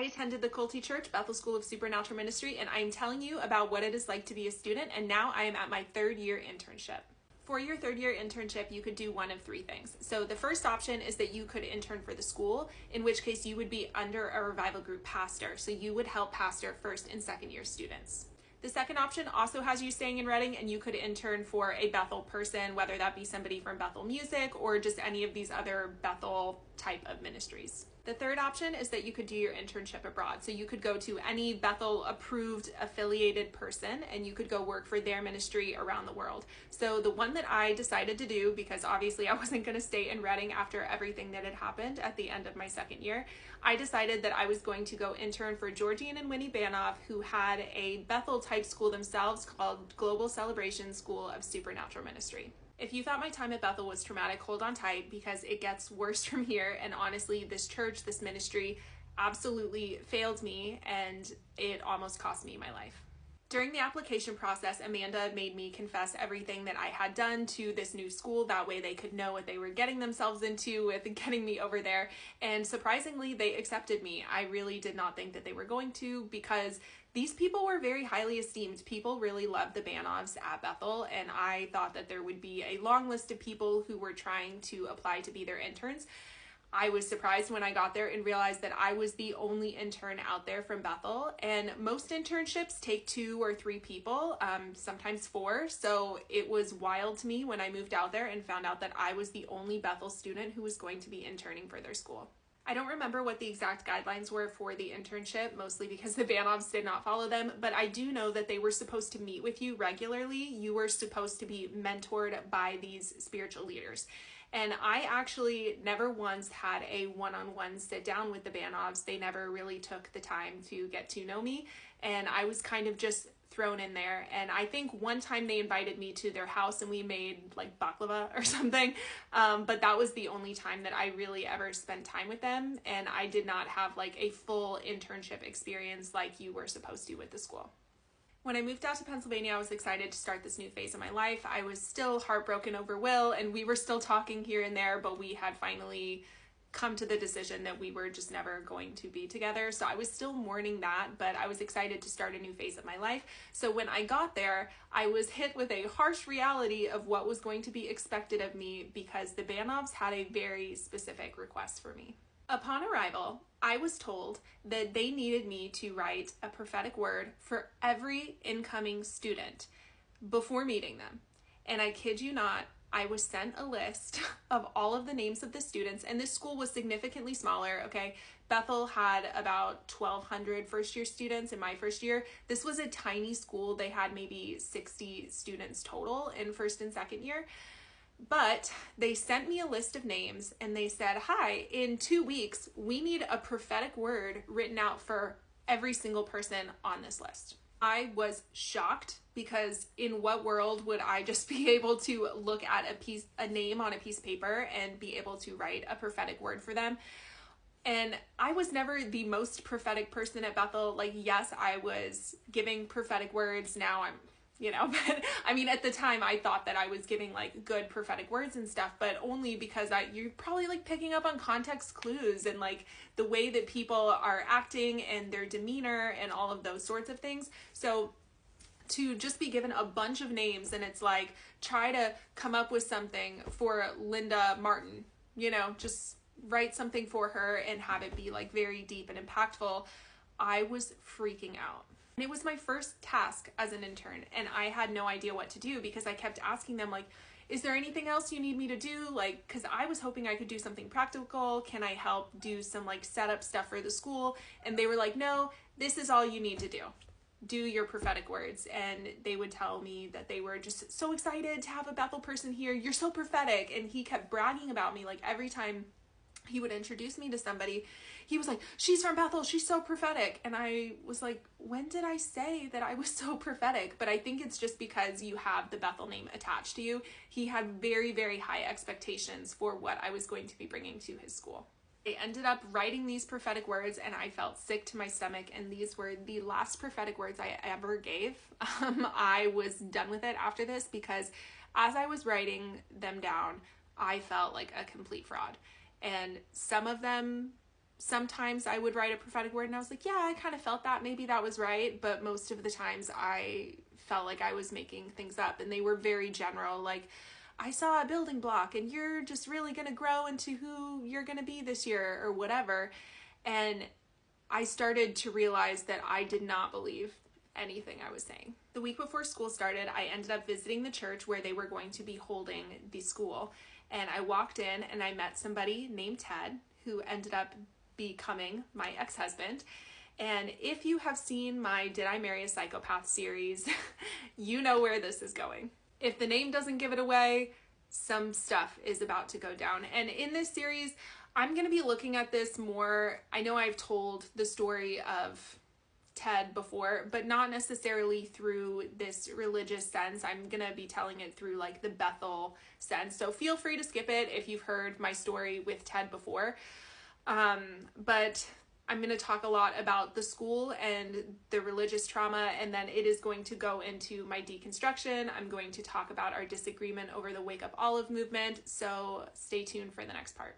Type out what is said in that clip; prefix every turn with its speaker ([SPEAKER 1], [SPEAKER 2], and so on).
[SPEAKER 1] I attended the Culty Church, Bethel School of Supernatural Ministry, and I am telling you about what it is like to be a student, and now I am at my third-year internship. For your third-year internship, you could do one of three things. So the first option is that you could intern for the school, in which case you would be under a revival group pastor, so you would help pastor first and second-year students. The second option also has you staying in Reading, and you could intern for a Bethel person, whether that be somebody from Bethel Music or just any of these other Bethel type of ministries. The third option is that you could do your internship abroad. So you could go to any Bethel approved affiliated person and you could go work for their ministry around the world. So the one that I decided to do, because obviously I wasn't going to stay in Reading after everything that had happened at the end of my second year, I decided that I was going to go intern for Georgine and Winnie Banoff, who had a Bethel type school themselves called Global Celebration School of Supernatural Ministry. If you thought my time at Bethel was traumatic, hold on tight, because it gets worse from here. And honestly, this church, this ministry absolutely failed me, and it almost cost me my life. During the application process, Amanda made me confess everything that I had done to this new school. That way they could know what they were getting themselves into with getting me over there. And surprisingly, they accepted me. I really did not think that they were going to, because these people were very highly esteemed. People really loved the Banoffs at Bethel, and I thought that there would be a long list of people who were trying to apply to be their interns. I was surprised when I got there and realized that I was the only intern out there from Bethel, and most internships take 2 or 3 people, sometimes 4, so it was wild to me when I moved out there and found out that I was the only Bethel student who was going to be interning for their school. I don't remember what the exact guidelines were for the internship, mostly because the Banoffs did not follow them, but I do know that they were supposed to meet with you regularly. You were supposed to be mentored by these spiritual leaders. And I actually never once had a one-on-one sit down with the Banoffs. They never really took the time to get to know me, and I was kind of just thrown in there. And I think one time they invited me to their house and we made like baklava or something, but that was the only time that I really ever spent time with them, and I did not have like a full internship experience like you were supposed to with the school. When I moved out to Pennsylvania, I was excited to start this new phase of my life. I was still heartbroken over Will, and we were still talking here and there, but we had finally come to the decision that we were just never going to be together. So I was still mourning that, but I was excited to start a new phase of my life. So when I got there, I was hit with a harsh reality of what was going to be expected of me, because the Banoffs had a very specific request for me. Upon arrival, I was told that they needed me to write a prophetic word for every incoming student before meeting them. And I kid you not, I was sent a list of all of the names of the students, and this school was significantly smaller, okay? Bethel had about 1,200 first-year students in my first year. This was a tiny school. They had maybe 60 students total in first and second year. But they sent me a list of names and they said, hi, in 2 weeks, we need a prophetic word written out for every single person on this list. I was shocked, because in what world would I just be able to look at a name on a piece of paper and be able to write a prophetic word for them? And I was never the most prophetic person at Bethel. Like, yes, I was giving prophetic words. Now I'm but I mean, at the time I thought that I was giving like good prophetic words and stuff, but only because you're probably like picking up on context clues and like the way that people are acting and their demeanor and all of those sorts of things. So to just be given a bunch of names and it's like, try to come up with something for Linda Martin, just write something for her and have it be like very deep and impactful. I was freaking out. And it was my first task as an intern, and I had no idea what to do, because I kept asking them, like, is there anything else you need me to do? Like, because I was hoping I could do something practical. Can I help do some like setup stuff for the school? And they were like, no, this is all you need to do. Do your prophetic words. And they would tell me that they were just so excited to have a Bethel person here. You're so prophetic. And he kept bragging about me. Like, every time he would introduce me to somebody, he was like, she's from Bethel, she's so prophetic. And I was like, when did I say that I was so prophetic? But I think it's just because you have the Bethel name attached to you. He had very, very high expectations for what I was going to be bringing to his school. I ended up writing these prophetic words, and I felt sick to my stomach, and these were the last prophetic words I ever gave. I was done with it after this, because as I was writing them down, I felt like a complete fraud. And some of them sometimes I would write a prophetic word and I was like, yeah, I kind of felt that. Maybe that was right. But most of the times I felt like I was making things up, and they were very general. Like, I saw a building block and you're just really going to grow into who you're going to be this year or whatever. And I started to realize that I did not believe anything I was saying. The week before school started, I ended up visiting the church where they were going to be holding the school. And I walked in and I met somebody named Ted, who ended up becoming my ex-husband. And if you have seen my Did I Marry a Psychopath series, you know where this is going. If the name doesn't give it away, some stuff is about to go down. And in this series, I'm going to be looking at this more. I know I've told the story of Ted before, but not necessarily through this religious sense. I'm going to be telling it through like the Bethel sense. So feel free to skip it if you've heard my story with Ted before. But I'm going to talk a lot about the school and the religious trauma, and then it is going to go into my deconstruction. I'm going to talk about our disagreement over the Wake Up Olive movement, so stay tuned for the next part.